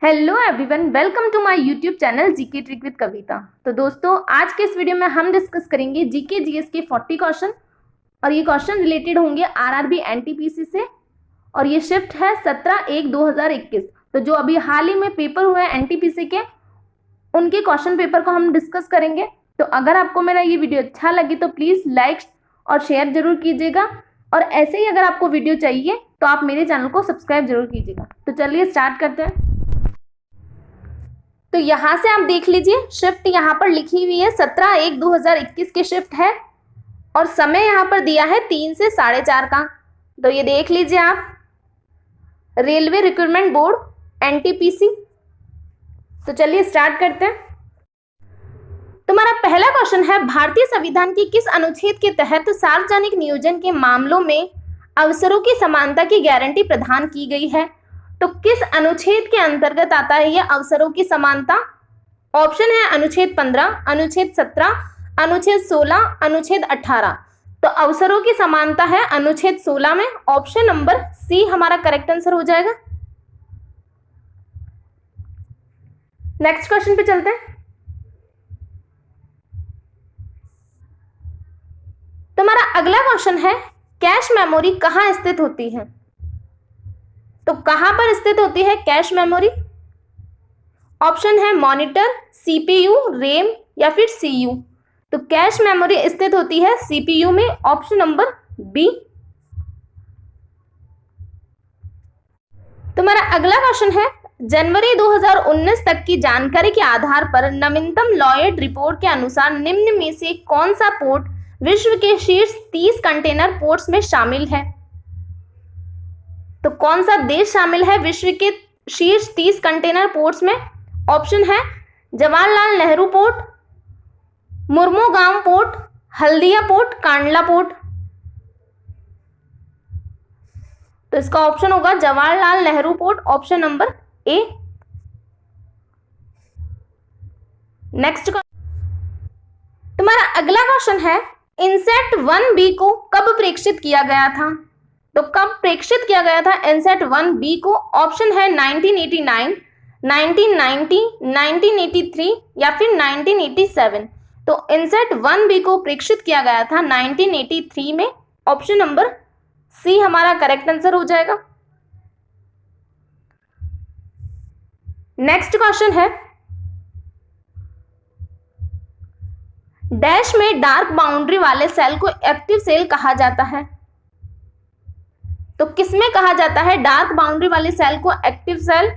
Hello everyone, welcome to my YouTube channel GK trick with Kavita. तो दोस्तों, आज के इस वीडियो में हम डिस्कस करेंगे जीके जीएस के 40 क्वेश्चन और ये क्वेश्चन रिलेटेड होंगे आरआरबी एनटीपीसी से। और ये शिफ्ट है 17/1/2021। तो जो अभी हाल ही में पेपर हुए हैं एनटीपीसी के, उनके क्वेश्चन पेपर को हम डिस्कस करेंगे। तो अगर आपको मेरा ये वीडियो अच्छा लगे तो प्लीज लाइक और शेयर जरूर कीजिएगा, और ऐसे ही अगर आपको वीडियो चाहिए तो आप मेरे चैनल को सब्सक्राइब जरूर कीजिएगा। तो चलिए स्टार्ट करते हैं। तो यहां से आप देख लीजिए, शिफ्ट यहां पर लिखी हुई है 17/1/2021 की शिफ्ट है, और समय यहां पर दिया है 3 से 4:30 का। तो ये देख लीजिए आप, रेलवे रिक्रूटमेंट बोर्ड एनटीपीसी। तो चलिए स्टार्ट करते हैं। तुम्हारा पहला क्वेश्चन है, भारतीय संविधान की किस अनुच्छेद के तहत सार्वजनिक नियोजन के मामलों में अवसरों की समानता की गारंटी प्रदान की गई है? तो किस अनुच्छेद के अंतर्गत आता है यह अवसरों की समानता? ऑप्शन है अनुच्छेद 15, अनुच्छेद 17, अनुच्छेद 16, अनुच्छेद 18। तो अवसरों की समानता है अनुच्छेद 16 में। ऑप्शन नंबर सी हमारा करेक्ट आंसर हो जाएगा। नेक्स्ट क्वेश्चन पे चलते हैं। तुम्हारा अगला क्वेश्चन है, कैश मेमोरी कहां स्थित होती है? तो कहां पर स्थित होती है कैश मेमोरी? ऑप्शन है मॉनिटर, सीपीयू, रैम या फिर सीयू। तो कैश मेमोरी स्थित होती है सीपीयू में। Option number B. तुम्हारा अगला क्वेश्चन है, जनवरी 2019 तक की जानकारी के आधार पर नवीनतम लॉयड रिपोर्ट के अनुसार निम्न में से कौन सा पोर्ट विश्व के शीर्ष 30 कंटेनर पोर्ट्स में शामिल है? तो कौन सा देश शामिल है विश्व के शीर्ष 30 कंटेनर पोर्ट्स में? ऑप्शन है Jawaharlal Nehru port, Mormugao port, Haldia port, Kandla port. तो इसका ऑप्शन होगा Jawaharlal Nehru port. Option number A. Next तुम्हारा अगला क्वेश्चन है, इनसेट 1B को कब प्रेक्षित किया गया था? तो कब प्रेक्षित किया गया था इनसेट 1B को? ऑप्शन है 1989, 1990, 1983 या फिर 1987। तो इनसेट 1B को प्रेक्षित किया गया था 1983 में। ऑप्शन नंबर सी हमारा करेक्ट आंसर हो जाएगा। नेक्स्ट क्वेश्चन है, डैश में डार्क बाउंड्री वाले सेल को एक्टिव सेल कहा जाता है? तो किसमें कहा जाता है डार्क बाउंड्री वाले सेल को एक्टिव सेल?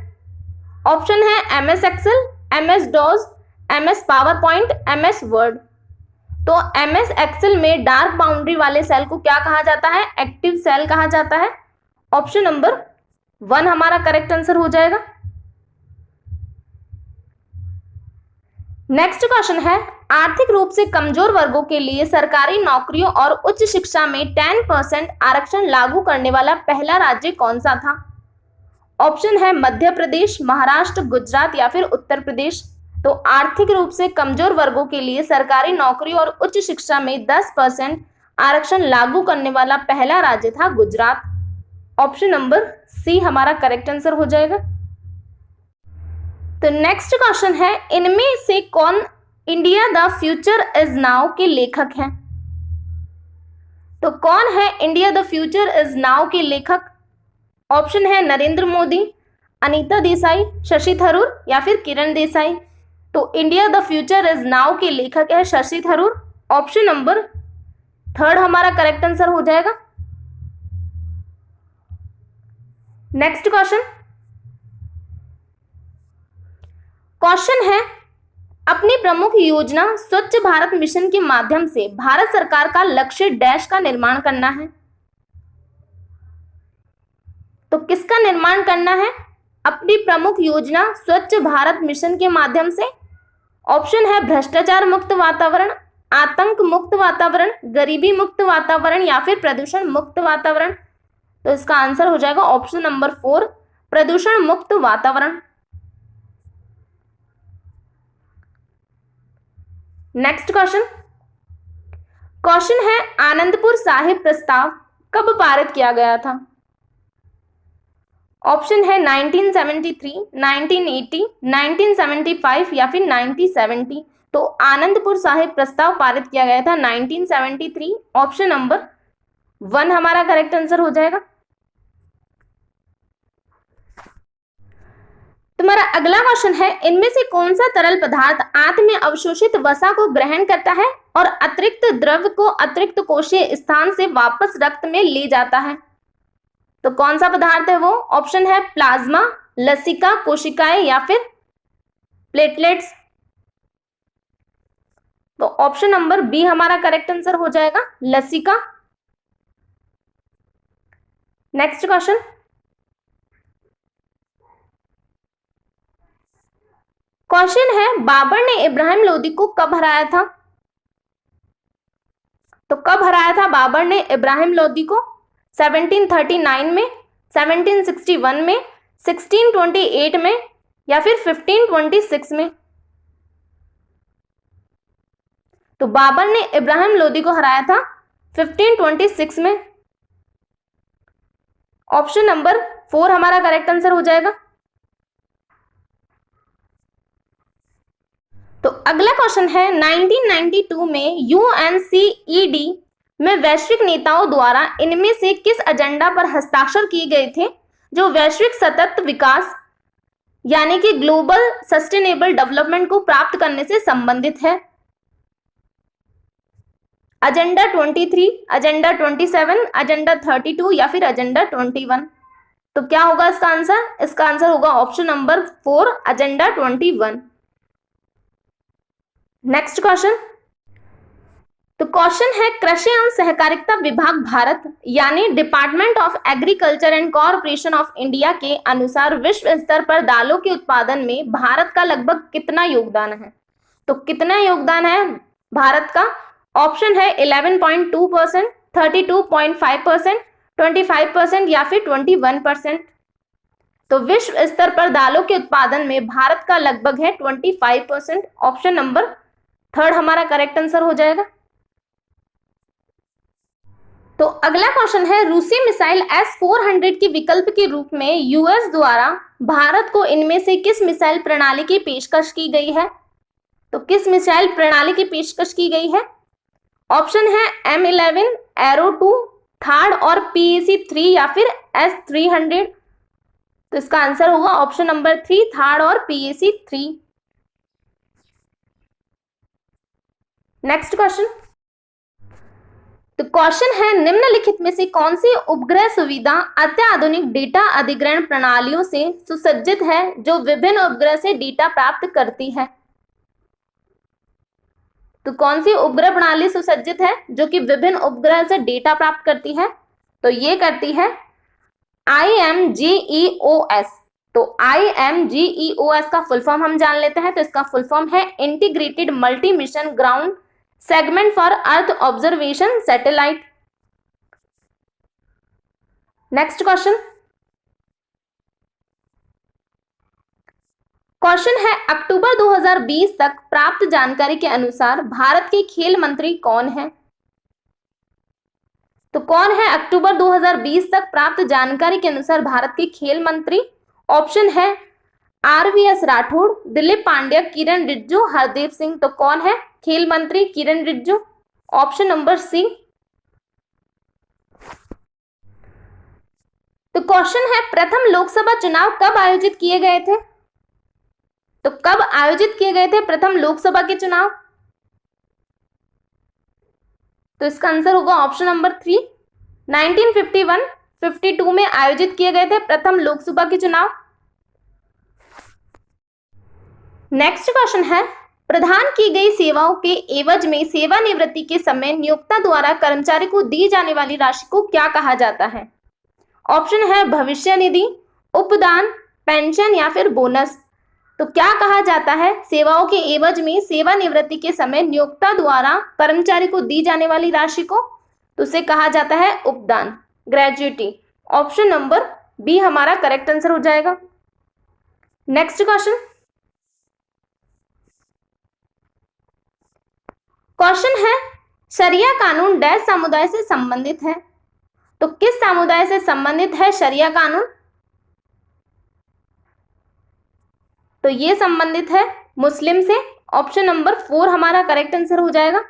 ऑप्शन है MS Excel, MS DOS, MS PowerPoint, MS Word. तो एमएस एक्सेल में डार्क बाउंड्री वाले सेल को क्या कहा जाता है? एक्टिव सेल कहा जाता है। ऑप्शन नंबर 1 हमारा करेक्ट आंसर हो जाएगा। नेक्स्ट क्वेश्चन है, आर्थिक रूप से कमजोर वर्गों के लिए सरकारी नौकरियों और उच्च शिक्षा में 10% आरक्षण लागू करने वाला पहला राज्य कौन सा था? ऑप्शन है मध्य प्रदेश, महाराष्ट्र, गुजरात या फिर उत्तर प्रदेश। तो आर्थिक रूप से कमजोर वर्गों के लिए सरकारी नौकरी और उच्च शिक्षा में 10% आरक्षण लागू करने वाला पहला राज्य था गुजरात। ऑप्शन नंबर सी हमारा करेक्ट आंसर हो जाएगा। तो नेक्स्ट क्वेश्चन है, इनमें से कौन India the future is now के लेखक हैं? तो कौन है India the future is now के लेखक? ऑप्शन है नरेंद्र मोदी, अनीता देसाई, शशि थरूर या फिर किरण देसाई। तो India the future is now के लेखक है शशि थरूर। ऑप्शन नंबर 3 हमारा करेक्ट आंसर हो जाएगा। नेक्स्ट क्वेश्चन है, अपनी प्रमुख योजना स्वच्छ भारत मिशन के माध्यम से भारत सरकार का लक्ष्य डैश का निर्माण करना है? तो किसका निर्माण करना है अपनी प्रमुख योजना स्वच्छ भारत मिशन के माध्यम से? ऑप्शन है भ्रष्टाचार मुक्त वातावरण, आतंक मुक्त वातावरण, गरीबी मुक्त वातावरण या फिर प्रदूषण मुक्त वातावरण। तो इसका आंसर हो जाएगा ऑप्शन नंबर 4, प्रदूषण मुक्त वातावरण। नेक्स्ट क्वेश्चन है, आनंदपुर साहिब प्रस्ताव कब पारित किया गया था? ऑप्शन है 1973, 1980, 1975 या फिर 1970। तो आनंदपुर साहिब प्रस्ताव पारित किया गया था 1973। ऑप्शन नंबर 1 हमारा करेक्ट आंसर हो जाएगा। तुम्हारा अगला क्वेश्चन है, इनमें से कौन सा तरल पदार्थ आंत में अवशोषित वसा को ग्रहण करता है और अतिरिक्त द्रव को अतिरिक्त कोशीय स्थान से वापस रक्त में ले जाता है? तो कौन सा पदार्थ है वो? ऑप्शन है प्लाज्मा, लसिका, कोशिकाएं या फिर प्लेटलेट्स। तो ऑप्शन नंबर बी हमारा करेक्ट आंसर हो जाएगा, लसिका। नेक्स्ट क्वेश्चन, क्वेश्चन है बाबर ने इब्राहिम लोदी को कब हराया था? तो कब हराया था बाबर ने इब्राहिम लोदी को? 1739 में, 1761 में, 1628 में या फिर 1526 में? तो बाबर ने इब्राहिम लोदी को हराया था 1526 में। ऑप्शन नंबर 4 हमारा करेक्ट आंसर हो जाएगा। तो अगला क्वेश्चन है, 1992 में यूएनसीईडी में वैश्विक नेताओं द्वारा इनमें से किस एजेंडा पर हस्ताक्षर किए गए थे जो वैश्विक सतत विकास यानी कि ग्लोबल सस्टेनेबल डेवलपमेंट को प्राप्त करने से संबंधित है? एजेंडा 23, एजेंडा 27, एजेंडा 32 या फिर एजेंडा 21? तो क्या होगा इसका आंसर? इसका आंसर होगा option number 4, agenda 21। Next question, तो क्वेश्चन है कृषि एवं सहकारिता विभाग भारत यानी department of agriculture and corporation of India के अनुसार विश्व स्तर पर दालों के उत्पादन में भारत का लगभग कितना योगदान है? तो कितना योगदान है भारत का? ऑप्शन है 11.2%, 32.5%, 25% या फिर 21%। तो विश्व स्तर पर दालों के उत्पादन में भारत का लगभग है 25%। ऑप्शन नंबर 3 हमारा करेक्ट आंसर हो जाएगा। तो अगला क्वेश्चन है, रूसी मिसाइल S-400 के विकल्प के रूप में यूएस द्वारा भारत को इनमें से किस मिसाइल प्रणाली की पेशकश की गई है? तो किस मिसाइल प्रणाली की पेशकश की गई है? ऑप्शन है M11, एरो 2, थार्ड और PAC-3 या फिर S-300। तो इसका आंसर होगा ऑप्शन नंबर 3, थार्ड और PAC-3। नेक्स्ट क्वेश्चन, तो क्वेश्चन है निम्नलिखित में से कौन सी उपग्रह सुविधा अत्याधुनिक डेटा अधिग्रहण प्रणालियों से सुसज्जित है जो विभिन्न उपग्रह से डेटा प्राप्त करती है? तो कौन सी उपग्रह प्रणाली सुसज्जित है जो कि विभिन्न उपग्रह से डेटा प्राप्त करती है? तो ये करती है IMGEOS। तो IMGEOS का फुल फॉर्म हम जान लेते हैं। तो इसका फुल फॉर्म है integrated multi mission ground segment for earth observation satellite. Next question, question है अक्टूबर 2020 तक प्राप्त जानकारी के अनुसार भारत के खेल मंत्री कौन है? तो कौन है अक्टूबर 2020 तक प्राप्त जानकारी के अनुसार भारत के खेल मंत्री? ऑप्शन है RVS राठौड़, दिलीप पांड्या, किरण रिजिजू, हरदीप सिंह। तो कौन है खेल मंत्री Kiren Rijiju? Option number C. तो क्वेश्चन है प्रथम लोकसभा चुनाव कब आयोजित किए गए थे? तो कब आयोजित किए गए थे प्रथम लोकसभा के चुनाव? तो इसका आंसर होगा ऑप्शन नंबर 3, 1951, 52 में आयोजित किए गए थे प्रथम लोकसभा के चुनाव। नेक्स्ट क्वेश्चन है प्रदान की गई सेवाओं के एवज में सेवानिवृत्ति के समय नियोक्ता द्वारा कर्मचारी को दी जाने वाली राशि को क्या कहा जाता है? ऑप्शन है भविष्य निधि, उपदान, पेंशन या फिर बोनस। तो क्या कहा जाता है सेवाओं के एवज में सेवानिवृत्ति के समय नियोक्ता द्वारा कर्मचारी को दी जाने वाली राशि को? तो उसे कहा जाता है उपदान, ग्रेजुइटी। ऑप्शन नंबर बी हमारा करेक्ट आंसर हो जाएगा। नेक्स्ट क्वेश्चन, क्वेश्चन है शरिया कानून डैश समुदाय से संबंधित है? तो किस समुदाय से संबंधित है शरिया कानून? तो ये संबंधित है मुस्लिम से। ऑप्शन नंबर 4 हमारा करेक्ट आंसर हो जाएगा।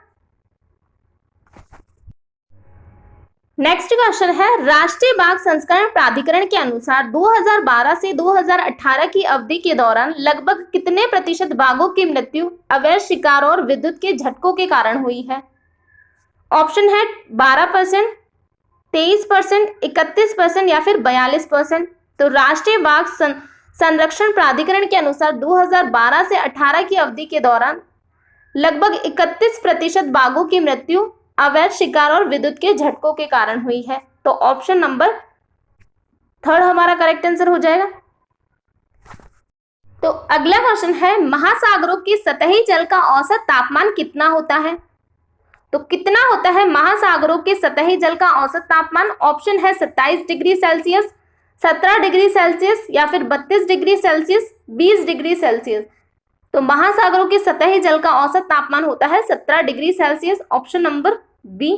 नेक्स्ट क्वेश्चन है, राष्ट्रीय बाघ संस्करण प्राधिकरण के अनुसार 2012 से 2018 की अवधि के दौरान लगभग कितने प्रतिशत बाघों की मृत्यु अवैध शिकार और विद्युत के झटकों के कारण हुई है? ऑप्शन है 12%, 23%, 31% या फिर 42%। तो राष्ट्रीय बाघ संरक्षण प्राधिकरण के अनुसार 2012 से 18 की अवधि के दौरान लगभग 31% बाघों की मृत्यु अवैध शिकार और विद्युत के झटकों के कारण हुई है। तो ऑप्शन नंबर 3 हमारा करेक्ट आंसर हो जाएगा। तो अगला क्वेश्चन है, महासागरों के सतही जल का औसत तापमान कितना होता है? तो कितना होता है महासागरों के सतही जल का औसत तापमान? ऑप्शन है 27 डिग्री सेल्सियस, 17 डिग्री सेल्सियस या फिर 32 डिग्री सेल्सियस, 20 डिग्री सेल्सियस। तो महासागरों के सतही जल का औसत तापमान होता है 17 degree Celsius. Option number B.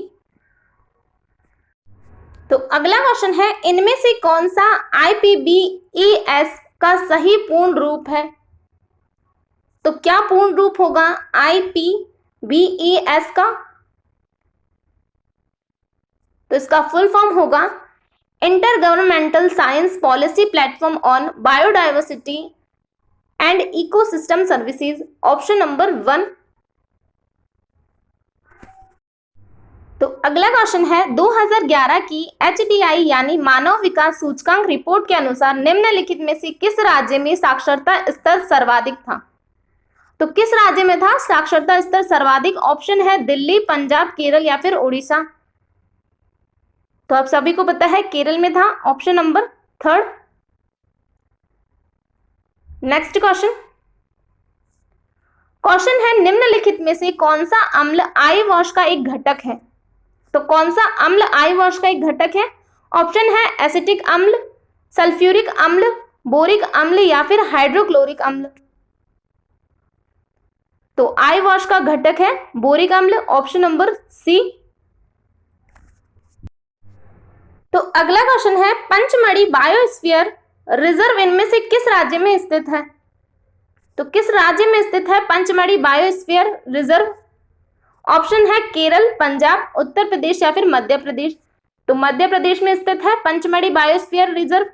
तो अगला क्वेश्चन है, इनमें से कौन सा IPBES का सही पूर्ण रूप है? तो क्या पूर्ण रूप होगा IPBES का? तो इसका फुल फॉर्म होगा inter governmental science policy platform on biodiversity and ecosystem services. Option number 1। तो अगला क्वेश्चन है, 2011 की HDI यानी मानव विकास सूचकांक रिपोर्ट के अनुसार निम्नलिखित में से किस राज्य में साक्षरता स्तर सर्वाधिक था? तो किस राज्य में था साक्षरता स्तर सर्वाधिक? ऑप्शन है दिल्ली, पंजाब, केरल या फिर उड़ीसा। तो आप सभी को पता है केरल में था। Option number 3। नेक्स्ट क्वेश्चन है, निम्नलिखित में से कौन सा अम्ल आई वॉश का एक घटक है? तो कौन सा अम्ल आई वॉश का एक घटक है? ऑप्शन है एसिटिक अम्ल, सल्फ्यूरिक अम्ल, बोरिक अम्ल या फिर हाइड्रोक्लोरिक अम्ल। तो आई वॉश का घटक है बोरिक अम्ल। Option number C. तो अगला क्वेश्चन है, पंचमढ़ी बायोस्फीयर रिजर्व इनमें से किस राज्य में स्थित है? तो किस राज्य में स्थित है पंचमढ़ी बायोस्फीयर रिजर्व? ऑप्शन है केरल, पंजाब, उत्तर प्रदेश या फिर मध्य प्रदेश। तो मध्य प्रदेश में स्थित है पंचमढ़ी बायोस्फीयर रिजर्व।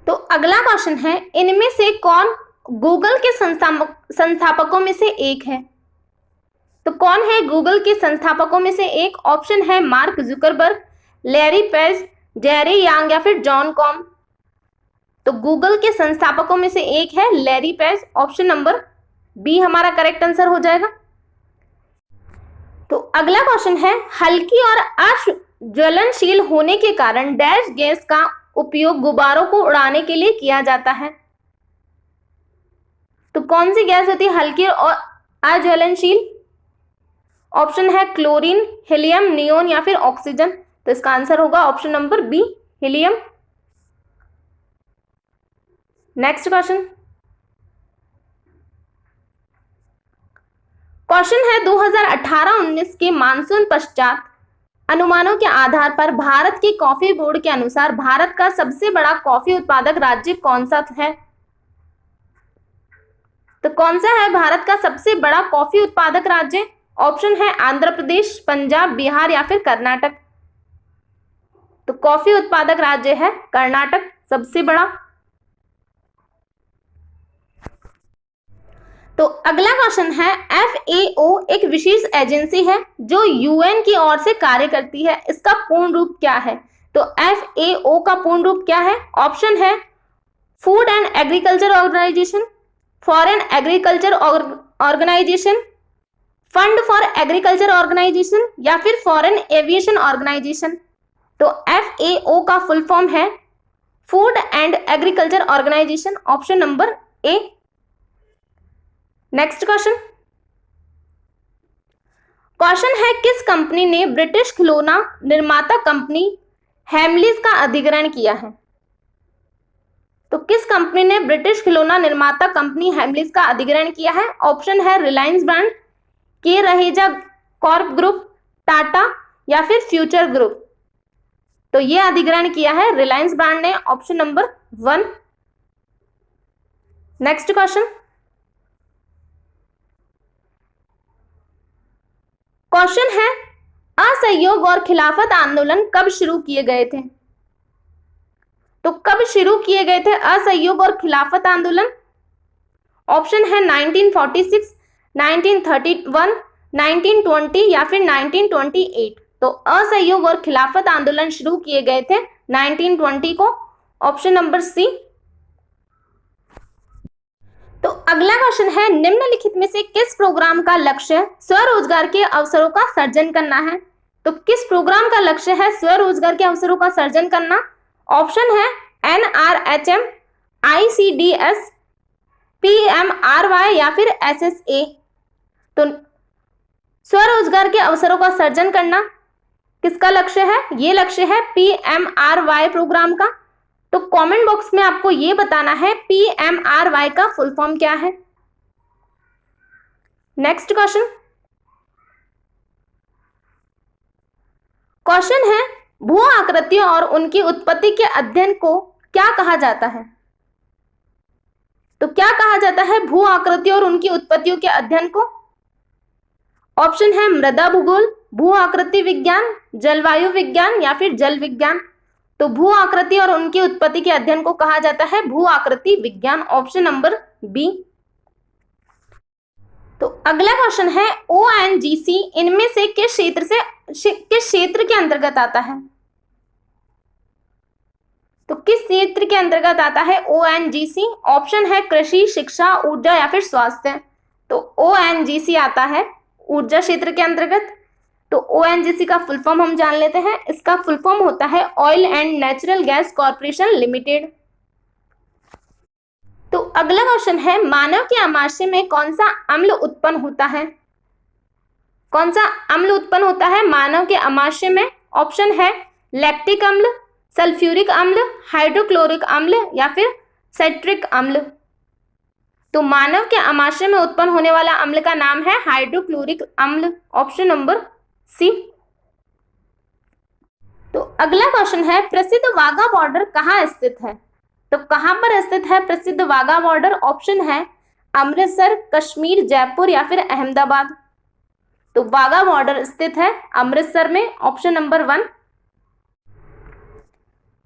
तो अगला क्वेश्चन है, इनमें से कौन गूगल के संस्थापकों में से एक है? तो कौन है गूगल के संस्थापकों में से एक? ऑप्शन है Mark Zuckerberg, Larry Page, Jerry Yang या फिर जॉन कॉम। तो गूगल के संस्थापकों में से एक है Larry Page. Option number B हमारा करेक्ट आंसर हो जाएगा। तो अगला क्वेश्चन है, हल्की और अज्वलनशील होने के कारण डैश गैस का उपयोग गुब्बारों को उड़ाने के लिए किया जाता है। तो कौन सी गैस होती है हल्की और अज्वलनशील? ऑप्शन है क्लोरीन, हीलियम, नियोन या फिर ऑक्सीजन। तो इसका आंसर होगा option number B, helium. Next question है, 2018-19 के मानसून पश्चात अनुमानों के आधार पर भारत के कॉफी बोर्ड के अनुसार भारत का सबसे बड़ा कॉफी उत्पादक राज्य कौन सा है? तो कौन सा है भारत का सबसे बड़ा कॉफी उत्पादक राज्य? ऑप्शन है आंध्र प्रदेश, पंजाब, बिहार या फिर कर्नाटक। तो कॉफी उत्पादक राज्य है कर्नाटक सबसे बड़ा। तो अगला क्वेश्चन है, FAO एक विशेष एजेंसी है जो UN की ओर से कार्य करती है, इसका पूर्ण रूप क्या है? तो FAO का पूर्ण रूप क्या है? ऑप्शन है food and agriculture organization, foreign agriculture organization, fund for agriculture organization या फिर फॉरेन एविएशन ऑर्गेनाइजेशन। तो FAO का फुल फॉर्म है food and agriculture organization. Option number A. Next question है, किस कंपनी ने ब्रिटिश खिलौना निर्माता कंपनी हेमलीज का अधिग्रहण किया है? तो किस कंपनी ने ब्रिटिश खिलौना निर्माता कंपनी हेमलीज का अधिग्रहण किया है? ऑप्शन है रिलायंस ब्रांड, के रहेजा कॉर्प ग्रुप, टाटा या फिर फ्यूचर ग्रुप। तो ये अधिग्रहण किया है रिलायंस ब्रांड ने, ऑप्शन नंबर 1। नेक्स्ट क्वेश्चन है असहयोग और खिलाफत आंदोलन कब शुरू किए गए थे? तो कब शुरू किए गए थे असहयोग और खिलाफत आंदोलन? ऑप्शन है 1946, 1931, 1920 या फिर 1928। तो असहयोग और खिलाफत आंदोलन शुरू किए गए थे 1920 को, ऑप्शन नंबर सी। तो अगला क्वेश्चन है निम्नलिखित में से किस प्रोग्राम का लक्ष्य स्वरोजगार के अवसरों का सर्जन करना है? तो किस प्रोग्राम का लक्ष्य है स्वरोजगार के अवसरों का सर्जन करना? ऑप्शन है NRHM, ICDS, PMRY या फिर SSA। तो स्वरोजगार के अवसरों का सर्जन करना किसका लक्ष्य है? ये लक्ष्य है PMRY प्रोग्राम का। तो कमेंट बॉक्स में आपको ये बताना है PMRY का फुल फॉर्म क्या है। नेक्स्ट क्वेश्चन है भू आकृतियों और उनकी उत्पत्ति के अध्ययन को क्या कहा जाता है? तो क्या कहा जाता है भू आकृतियों और उनकी उत्पत्तियों के अध्ययन को? ऑप्शन है मृदा भूगोल, भू आकृति विज्ञान, जलवायु विज्ञान या फिर जल विज्ञान। तो भू आकृति और उनकी उत्पत्ति के अध्ययन को कहा जाता है भू आकृति विज्ञान, ऑप्शन नंबर बी। तो अगला क्वेश्चन है ONGC इनमें से किस क्षेत्र के अंतर्गत आता है? तो किस क्षेत्र के अंतर्गत आता है ONGC? ऑप्शन है कृषि, शिक्षा, ऊर्जा या फिर स्वास्थ्य। तो ONGC आता है ऊर्जा क्षेत्र के अंतर्गत। तो ONGC का फुल फॉर्म हम जान लेते हैं। इसका फुल फॉर्म होता है oil and natural gas corporation limited. तो अगला क्वेश्चन है मानव के आमाशय में कौन सा अम्ल उत्पन्न होता है? कौन सा अम्ल उत्पन्न होता है मानव के आमाशय में? ऑप्शन है लैक्टिक अम्ल, सल्फ्यूरिक अम्ल, हाइड्रोक्लोरिक अम्ल या फिर साइट्रिक अम्ल। तो मानव के आमाशय में उत्पन्न होने वाला अम्ल का नाम है हाइड्रोक्लोरिक अम्ल, ऑप्शन नंबर सी। तो अगला क्वेश्चन है प्रसिद्ध वाघा बॉर्डर कहाँ स्थित है? तो कहां पर स्थित है प्रसिद्ध वाघा बॉर्डर? ऑप्शन है अमृतसर, कश्मीर, जयपुर या फिर अहमदाबाद। तो वाघा बॉर्डर स्थित है अमृतसर में, ऑप्शन नंबर 1।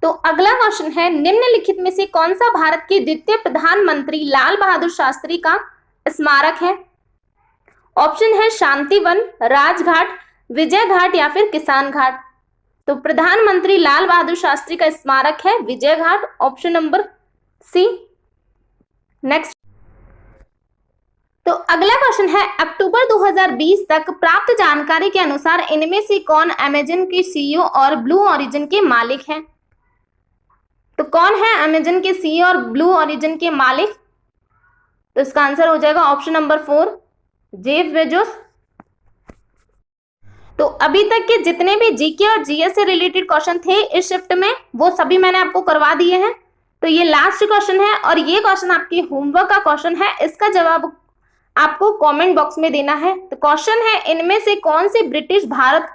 तो अगला क्वेश्चन है निम्नलिखित में से कौन सा भारत के द्वितीय प्रधानमंत्री लाल बहादुर शास्त्री का स्मारक है? ऑप्शन है शांतिवन, राजघाट, विजय घाट या फिर किसान घाट। तो प्रधानमंत्री लाल बहादुर शास्त्री का स्मारक है विजय घाट, ऑप्शन नंबर सी। नेक्स्ट। तो अगला क्वेश्चन है अक्टूबर 2020 तक प्राप्त जानकारी के अनुसार इनमें से कौन अमेजन के CEO और ब्लू ओरिजिन के मालिक हैं? तो कौन है अमेजन के CEO और ब्लू ओरिजिन के मालिक? तो इसका आंसर हो जाएगा ऑप्शन नंबर 4 जेफ बेजोस। तो अभी तक के जितने भी जीके और जीएस से रिलेटेड क्वेश्चन थे इस शिफ्ट में वो सभी मैंने आपको करवा दिए हैं। तो ये लास्ट क्वेश्चन है और ये क्वेश्चन आपके होमवर्क का क्वेश्चन है। इसका जवाब आपको कमेंट बॉक्स में देना है। तो क्वेश्चन है इनमें से कौन सी ब्रिटिश भारत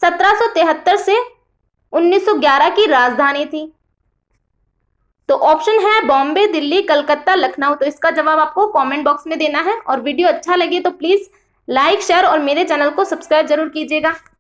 1773 से 1911 की राजधानी थी? तो ऑप्शन है बॉम्बे, दिल्ली, कलकत्ता, लखनऊ। तो इसका जवाब आपको कमेंट बॉक्स में देना है। और वीडियो अच्छा लगे तो प्लीज लाइक, शेयर और मेरे चैनल को सब्सक्राइब जरूर कीजिएगा।